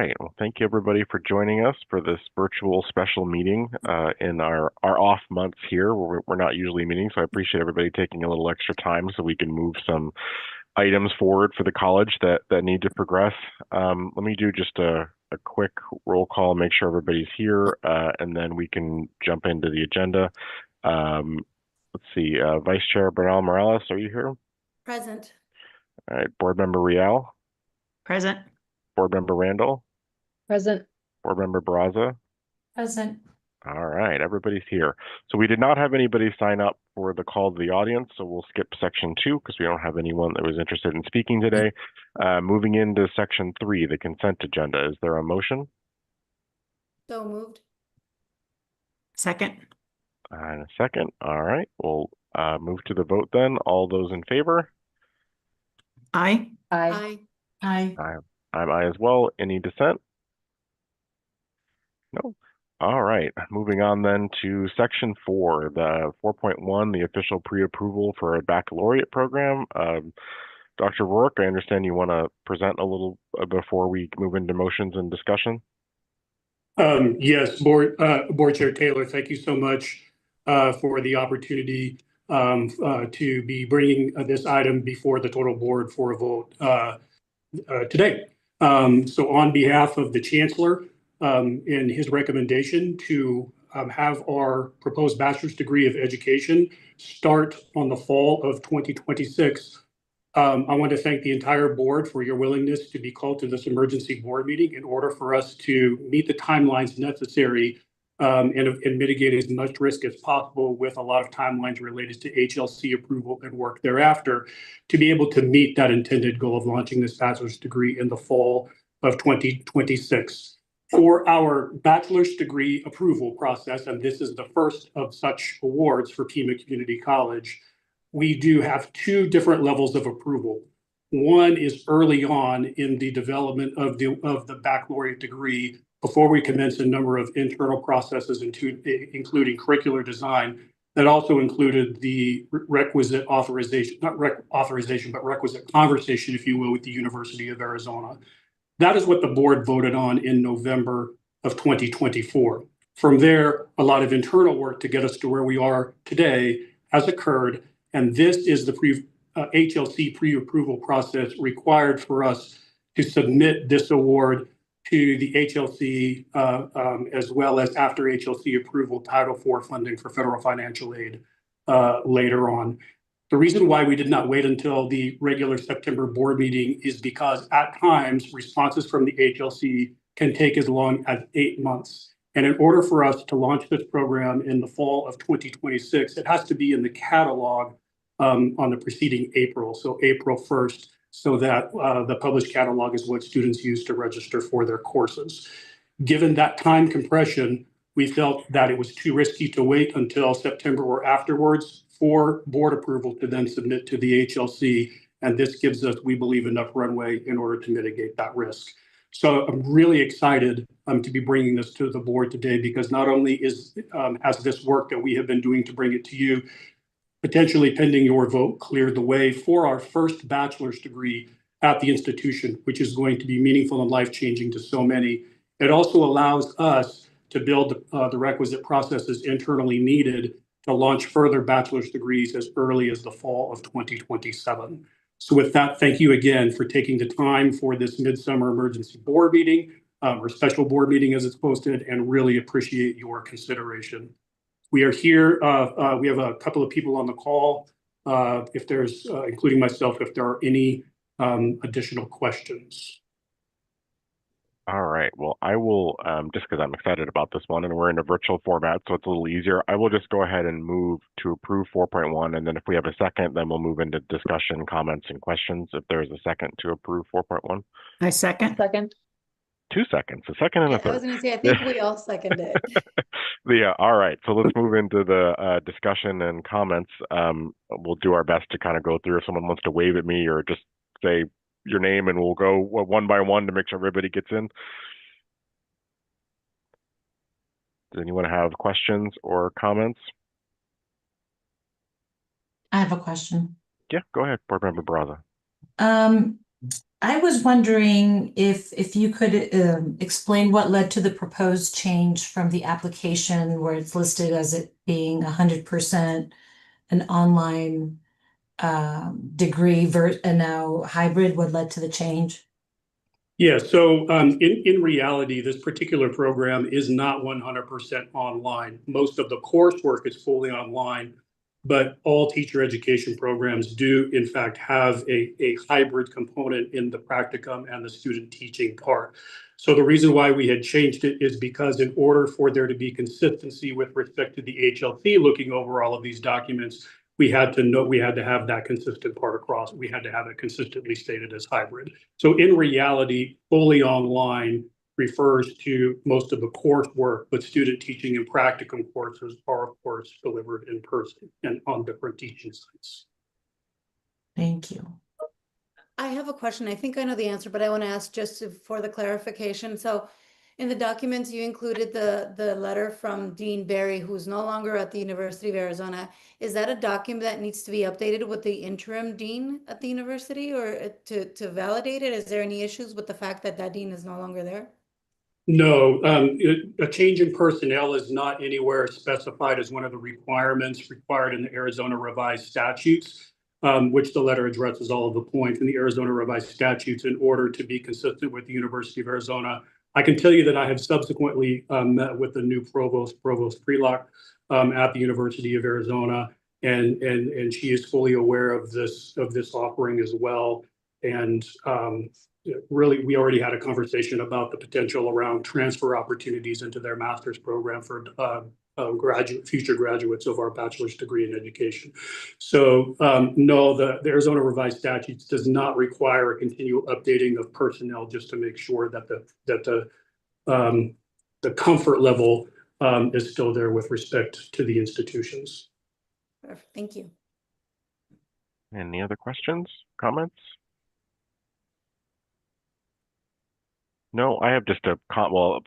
right. Well, thank you everybody for joining us for this virtual special meeting in our off months here. We're not usually meeting, so I appreciate everybody taking a little extra time so we can move some items forward for the college that need to progress. Let me do just a quick roll call, make sure everybody's here, and then we can jump into the agenda. Um, let's see, Vice Chair Bernal Morales, are you here? Present. All right, Board Member Rial, Present. Board Member Randall, Present. Board Member Barraza. Present. All right, everybody's here. So we did not have anybody sign up for the call to the audience, so we'll skip section 2 because we don't have anyone that was interested in speaking today. Moving into section 3, the consent agenda. Is there a motion? So moved. Second. And a second. All right, we'll move to the vote then. All those in favor? Aye. Aye. Aye. I'm aye as well. Any dissent? No. All right, moving on then to section 4, the 4.1, the official pre-approval for a baccalaureate program. Dr. Rourke, I understand you want to present a little before we move into motions and discussion. Yes, Board Chair Taylor, thank you so much for the opportunity to be bringing this item before the total board for a vote today. So on behalf of the Chancellor, in his recommendation to have our proposed bachelor's degree of education start on the fall of 2026. I want to thank the entire board for your willingness to be called to this emergency board meeting in order for us to meet the timelines necessary and mitigate as much risk as possible with a lot of timelines related to HLC approval and work thereafter to be able to meet that intended goal of launching this bachelor's degree in the fall of 2026. For our bachelor's degree approval process, and this is the first of such awards for Pima Community College, we do have 2 different levels of approval. One is early on in the development of the baccalaureate degree before we commence a number of internal processes, including curricular design, that also included the requisite authorization, not authorization, but requisite conversation, if you will, with the University of Arizona. That is what the board voted on in November of 2024. From there, a lot of internal work to get us to where we are today has occurred, and this is the HLC pre-approval process required for us to submit this award to the HLC, as well as after HLC approval, Title IV funding for federal financial aid later on. The reason why we did not wait until the regular September board meeting is because at times responses from the HLC can take as long as 8 months. And in order for us to launch this program in the fall of 2026, it has to be in the catalog on the preceding April, so April 1st, so that the published catalog is what students use to register for their courses. Given that time compression, we felt that it was too risky to wait until September or afterwards for board approval to then submit to the HLC. And this gives us, we believe, enough runway in order to mitigate that risk. So I'm really excited to be bringing this to the board today, because not only has this work that we have been doing to bring it to you, potentially pending your vote, cleared the way for our first bachelor's degree at the institution, which is going to be meaningful and life-changing to so many. It also allows us to build the requisite processes internally needed to launch further bachelor's degrees as early as the fall of 2027. So with that, thank you again for taking the time for this midsummer emergency board meeting, or special board meeting as it's posted, and really appreciate your consideration. We are here, we have a couple of people on the call, if there's, including myself, if there are any additional questions. All right, well, I will, just because I'm excited about this one and we're in a virtual format, so it's a little easier, I will just go ahead and move to approve 4.1, and then if we have a second, then we'll move into discussion, comments, and questions if there's a second to approve 4.1. I second. Second. 2 seconds, a second and a I third. was going to say, I think we all seconded it. Yeah, all right, so let's move into the discussion and comments. We'll do our best to kind of go through. If someone wants to wave at me or just say your name, and we'll go one by one to make sure everybody gets in. Does anyone have questions or comments? I have a question. Yeah, go ahead, Board Member Barraza. I was wondering if you could explain what led to the proposed change from the application where it's listed as it being 100% an online degree and now hybrid. What led to the change? Yeah, so in reality, this particular program is not 100% online. Most of the coursework is fully online, but all teacher education programs do, in fact, have a hybrid component in the practicum and the student teaching part. So the reason why we had changed it is because in order for there to be consistency with respect to the HLT looking over all of these documents, we had to have that consistent part across. We had to have it consistently stated as hybrid. So in reality, fully online refers to most of the coursework, but student teaching and practicum courses are, of course, delivered in person and on different teaching sites. Thank you. I have a question. I think I know the answer, but I want to ask for the clarification. So in the documents, you included the letter from Dean Barry, who's no longer at the University of Arizona. Is that a document that needs to be updated with the interim dean at the university or to validate it? Is there any issues with the fact that that dean is no longer there? No, a change in personnel is not anywhere specified as one of the requirements required in the Arizona revised statutes, which the letter addresses all of the points in the Arizona revised statutes in order to be consistent with the University of Arizona. I can tell you that I have subsequently met with the new Provost Prelock at the University of Arizona, and she is fully aware of this offering as well. And really, we already had a conversation about the potential around transfer opportunities into their master's program for future graduates of our bachelor's degree in education. So no, the Arizona revised statutes does not require a continual updating of personnel just to make sure that the comfort level is still there with respect to the institutions. Perfect. Thank you. Any other questions, comments? No, I have just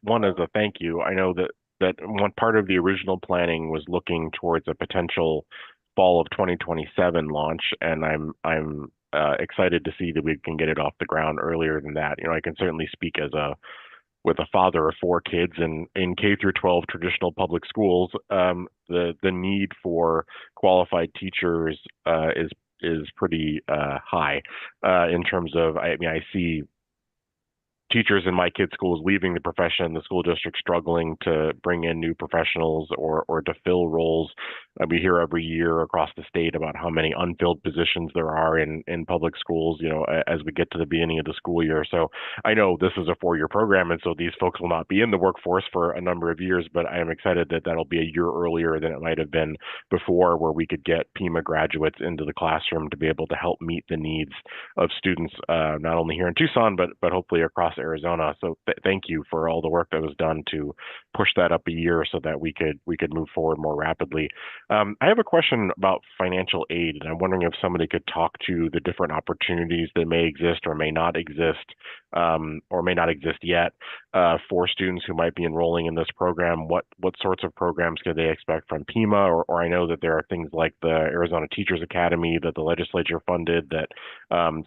one is a thank you. I know that one part of the original planning was looking towards a potential fall of 2027 launch, and I'm excited to see that we can get it off the ground earlier than that. You know, I can certainly speak with a father of 4 kids in K through 12 traditional public schools. The need for qualified teachers is pretty high in terms of, I mean, I see teachers in my kids' schools leaving the profession, the school district struggling to bring in new professionals or to fill roles. We hear every year across the state about how many unfilled positions there are in public schools, you know, as we get to the beginning of the school year. So I know this is a 4-year program, and so these folks will not be in the workforce for a number of years, but I am excited that that'll be a year earlier than it might have been before, where we could get Pima graduates into the classroom to be able to help meet the needs of students, not only here in Tucson, but hopefully across Arizona. So thank you for all the work that was done to push that up a year so that we could move forward more rapidly. I have a question about financial aid, and I'm wondering if somebody could talk to the different opportunities that may exist or may not exist, or may not exist yet, for students who might be enrolling in this program. What sorts of programs could they expect from Pima? Or I know that there are things like the Arizona Teachers Academy that the legislature funded that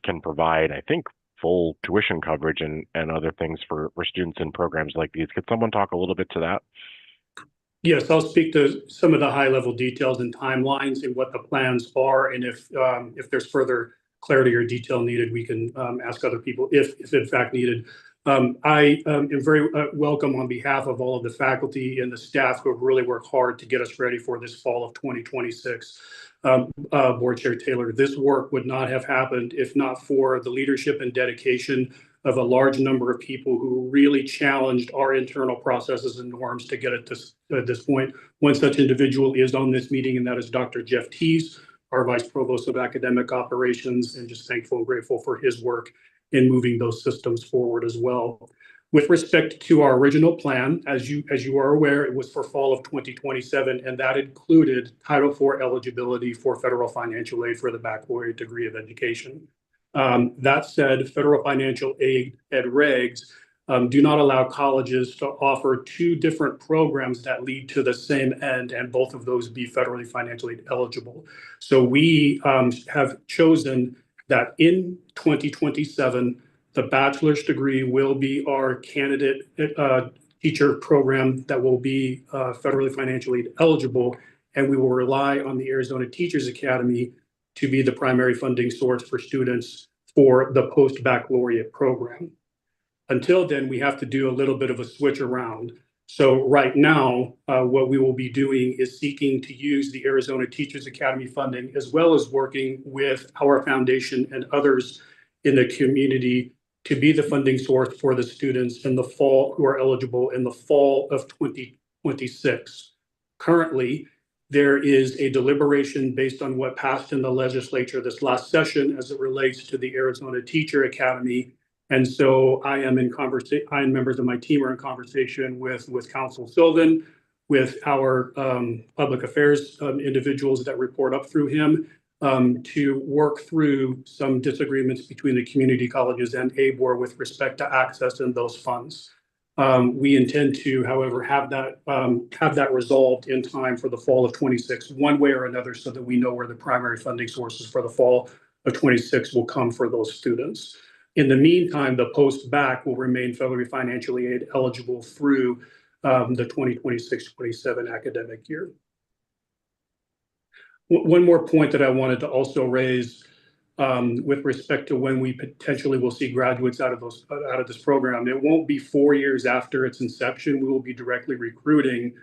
can provide, I think, full tuition coverage and other things for students in programs like these. Could someone talk a little bit to that? Yes, I'll speak to some of the high-level details and timelines and what the plans are, and if there's further clarity or detail needed, we can ask other people if in fact needed. I am very welcome on behalf of all of the faculty and the staff who have really worked hard to get us ready for this fall of 2026. Board Chair Taylor, this work would not have happened if not for the leadership and dedication of a large number of people who really challenged our internal processes and norms to get at this point. One such individual is on this meeting, and that is Dr. Jeff Tees, our Vice Provost of Academic Operations, and just thankful and grateful for his work in moving those systems forward as well. With respect to our original plan, as you are aware, it was for fall of 2027, and that included Title IV eligibility for federal financial aid for the baccalaureate degree of education. That said, federal financial aid regs do not allow colleges to offer 2 different programs that lead to the same end, and both of those be federally financial aid eligible. So we have chosen that in 2027, The bachelor's degree will be our candidate teacher program that will be federally financially eligible, and we will rely on the Arizona Teachers Academy to be the primary funding source for students for the post-baccalaureate program. Until then, we have to do a little bit of a switch around. So right now, what we will be doing is seeking to use the Arizona Teachers Academy funding, as well as working with our foundation and others in the community to be the funding source for the students in the fall who are eligible in the fall of 2026. Currently, there is a deliberation based on what passed in the legislature this last session as it relates to the Arizona Teacher Academy. And so I am in conversation, I and members of my team are in conversation with Council Sylvan, with our public affairs individuals that report up through him, to work through some disagreements between the community colleges and ABOR with respect to access and those funds. We intend to, however, have that resolved in time for the fall of 26, one way or another, so that we know where the primary funding sources for the fall of 26 will come for those students. In the meantime, the post-bac will remain federally financially aid eligible through the 2026-27 academic year. One more point that I wanted to also raise with respect to when we potentially will see graduates out of this program. It won't be 4 years after its inception. We will be directly recruiting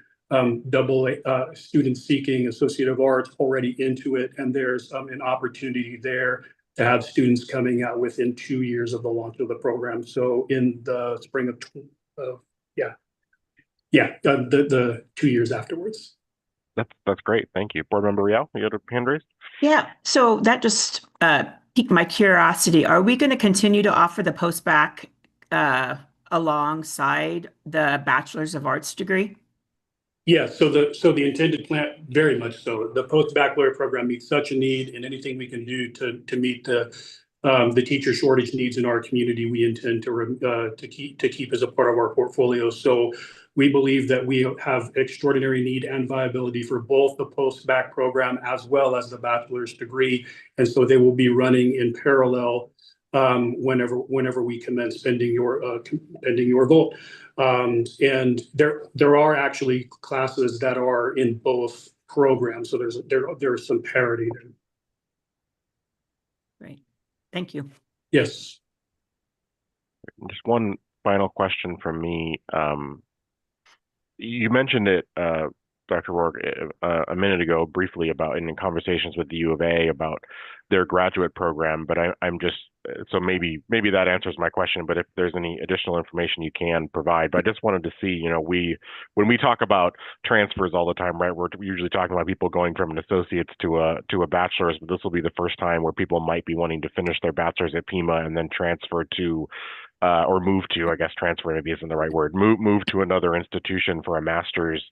students seeking Associate of Arts already into it, and there's an opportunity there to have students coming out within 2 years of the launch of the program. So in the spring of the 2 years afterwards. That's great. Thank you. Board Member Rial, you got a hand raised? Yeah, so that just piqued my curiosity. Are we going to continue to offer the post-bac alongside the Bachelor's of Arts degree? Yes, so the intended plan, very much so. The post-baccalaureate program meets such a need, and anything we can do to meet the teacher shortage needs in our community, we intend to keep as a part of our portfolio. So we believe that we have extraordinary need and viability for both the post-bac program as well as the bachelor's degree, and so they will be running in parallel whenever we commence pending your vote. And there are actually classes that are in both programs, so there's some parity there. Great, thank you. Yes. Just one final question from me. You mentioned it, Dr. Rourke, a minute ago briefly about in conversations with the U of A about their graduate program, but I'm just, so maybe that answers my question, but if there's any additional information you can provide. But I just wanted to see, when we talk about transfers all the time, right, we're usually talking about people going from an associate's to a bachelor's, but this will be the first time where people might be wanting to finish their bachelor's at Pima and then transfer to or move to, I guess transfer maybe isn't the right word, move to another institution for a master's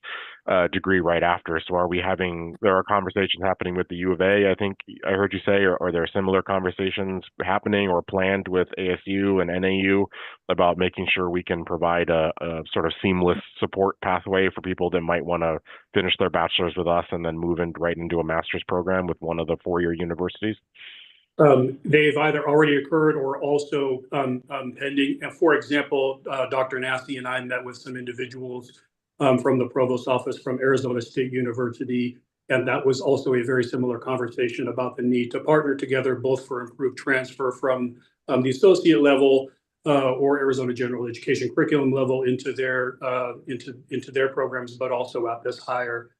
degree right after. So there are conversations happening with the U of A, I think I heard you say, or are there similar conversations happening or planned with ASU and NAU about making sure we can provide a sort of seamless support pathway for people that might want to finish their bachelor's with us and then move right into a master's program with one of the four-year universities? They've either already occurred or also pending. And for example, Dr. Nasty and I met with some individuals from the provost office from Arizona State University, and that was also a very similar conversation about the need to partner together, both for improved transfer from the associate level or Arizona General Education curriculum level into their programs, but also at this higher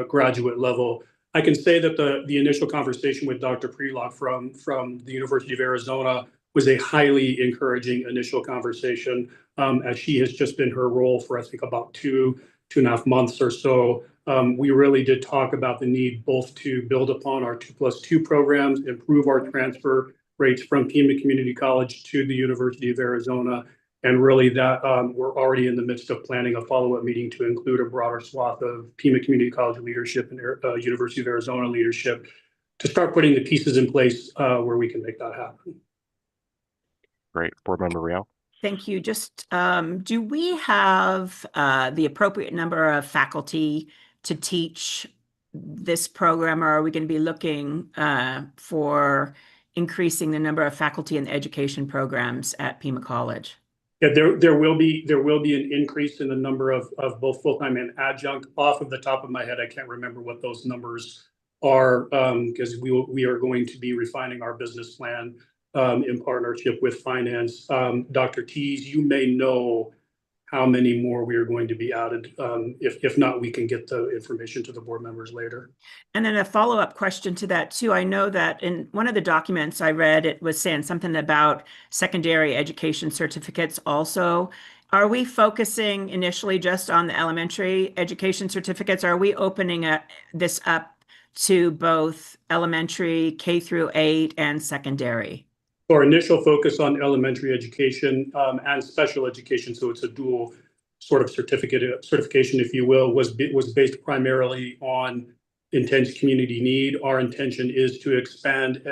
graduate level. I can say that the initial conversation with Dr. Prelock from the University of Arizona was a highly encouraging initial conversation, as she has just been her role for, I think, about two and a half months or so. We really did talk about the need both to build upon our 2+2 programs, improve our transfer rates from Pima Community College to the University of Arizona, and really that we're already in the midst of planning a follow-up meeting to include a broader swath of Pima Community College leadership and University of Arizona leadership to start putting the pieces in place where we can make that happen. Great. Board Member Rial. Thank you. Just do we have the appropriate number of faculty to teach this program, or are we going to be looking for increasing the number of faculty and education programs at Pima College? Yeah, there will be an increase in the number of both full-time and adjunct. Off of the top of my head, I can't remember what those numbers are, because we are going to be refining our business plan in partnership with finance. Dr. Tees, you may know how many more we are going to be added. If not, we can get the information to the board members later. And then a follow-up question to that too. I know that in one of the documents I read, it was saying something about secondary education certificates also. Are we focusing initially just on the elementary education certificates? Are we opening this up to both elementary, K through 8, and secondary? Our initial focus on elementary education and special education, so it's a dual sort of certification, if you will, was based primarily on intense community need. Our intention is to expand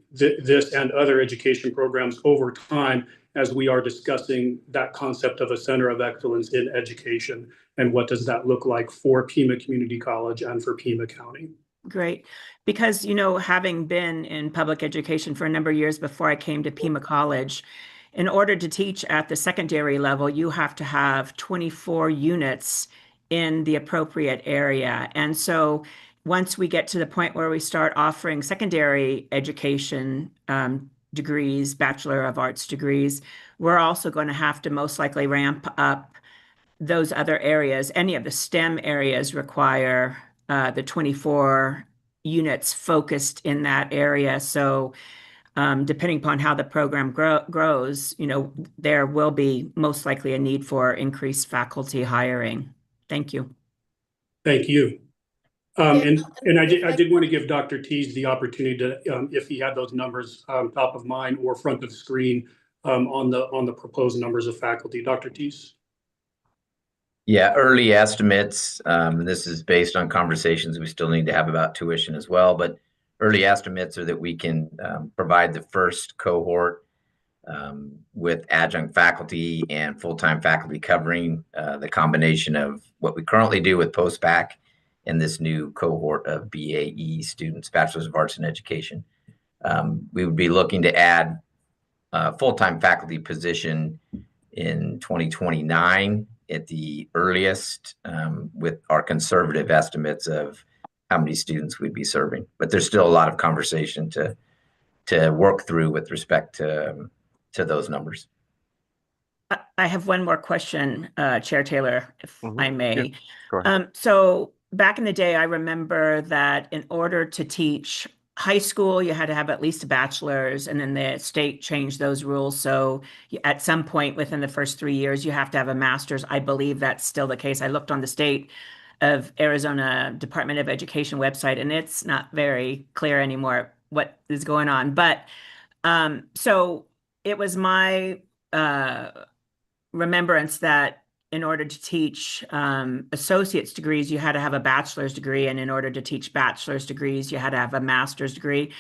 this and other education programs over time as we are discussing that concept of a center of excellence in education and what does that look like for Pima Community College and for Pima County. Great. Because, you know, having been in public education for a number of years before I came to Pima College, in order to teach at the secondary level, you have to have 24 units in the appropriate area. And so once we get to the point where we start offering secondary education degrees, Bachelor of Arts degrees, we're also going to have to most likely ramp up those other areas. Any of the STEM areas require the 24 units focused in that area. So depending upon how the program grows, you know, there will be most likely a need for increased faculty hiring. Thank you. Thank you. And I did want to give Dr. Tees the opportunity to, if he had those numbers top of mind or front of screen on the proposed numbers of faculty. Dr. Tees? Yeah, early estimates. This is based on conversations we still need to have about tuition as well, but early estimates are that we can provide the first cohort with adjunct faculty and full-time faculty covering the combination of what we currently do with post-bac and this new cohort of BAE students, Bachelors of Arts in Education. We would be looking to add a full-time faculty position in 2029 at the earliest, with our conservative estimates of how many students we'd be serving. But there's still a lot of conversation to work through with respect to those numbers. I have one more question, Chair Taylor, if I may. Yeah, go ahead. So back in the day, I remember that in order to teach high school, you had to have at least a bachelor's, and then the state changed those rules. So at some point within the first 3 years, you have to have a master's. I believe that's still the case. I looked on the state of Arizona Department of Education website, and it's not very clear anymore what is going on. But so it was my remembrance that in order to teach associate's degrees, you had to have a bachelor's degree. And in order to teach bachelor's degrees, you had to have a master's degree.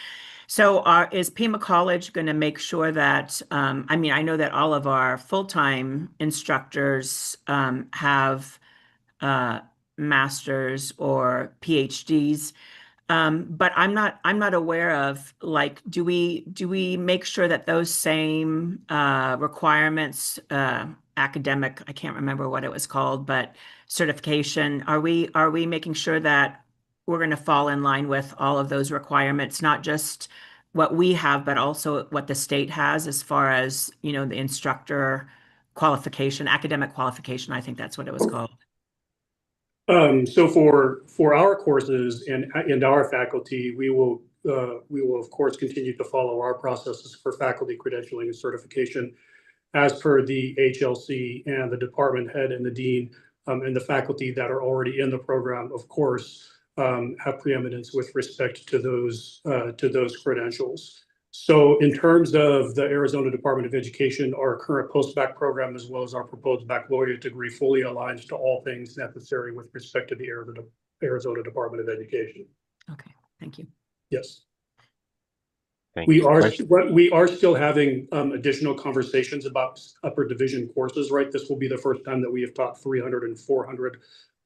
So is Pima College going to make sure that, I mean, I know that all of our full-time instructors have master's or PhDs. But I'm not aware of, like, do we make sure that those same requirements, academic, I can't remember what it was called, but certification, are we making sure that we're going to fall in line with all of those requirements, not just what we have, but also what the state has as far as, you know, the instructor qualification, academic qualification, I think that's what it was called. So for our courses and our faculty, we will of course continue to follow our processes for faculty credentialing and certification as per the HLC, and the department head and the dean and the faculty that are already in the program, of course, have preeminence with respect to those credentials. So in terms of the Arizona Department of Education, our current post-bac program, as well as our proposed baccalaureate degree, fully aligns to all things necessary with respect to the Arizona Department of Education. Okay, thank you. Yes. Thank We you. are still having additional conversations about upper division courses, right? This will be the first time that we have taught 300 and 400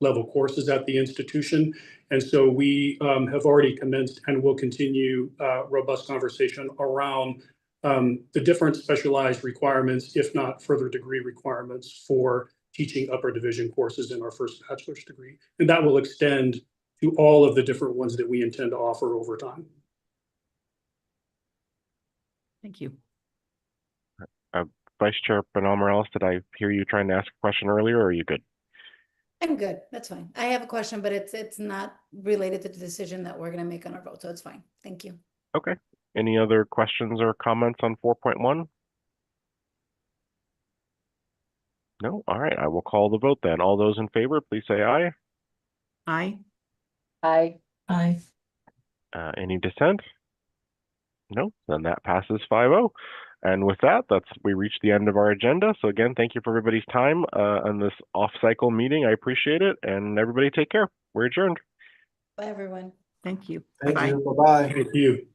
level courses at the institution. And so we have already commenced and will continue robust conversation around the different specialized requirements, if not further degree requirements for teaching upper division courses in our first bachelor's degree. And that will extend to all of the different ones that we intend to offer over time. Thank you. Vice Chair Morales, did I hear you trying to ask a question earlier, or are you good? I'm good. That's fine. I have a question, but it's not related to the decision that we're going to make on our vote, so it's fine. Thank you. Okay. Any other questions or comments on 4.1? No? All right. I will call the vote then. All those in favor, please say aye. Aye. Aye. Aye. Any dissent? No? Then that passes 5-0. And with that, we reached the end of our agenda. So again, thank you for everybody's time on this off-cycle meeting. I appreciate it. And everybody take care. We're adjourned. Bye, everyone. Thank you. Thank Bye-bye. you. Bye-bye. Thank you.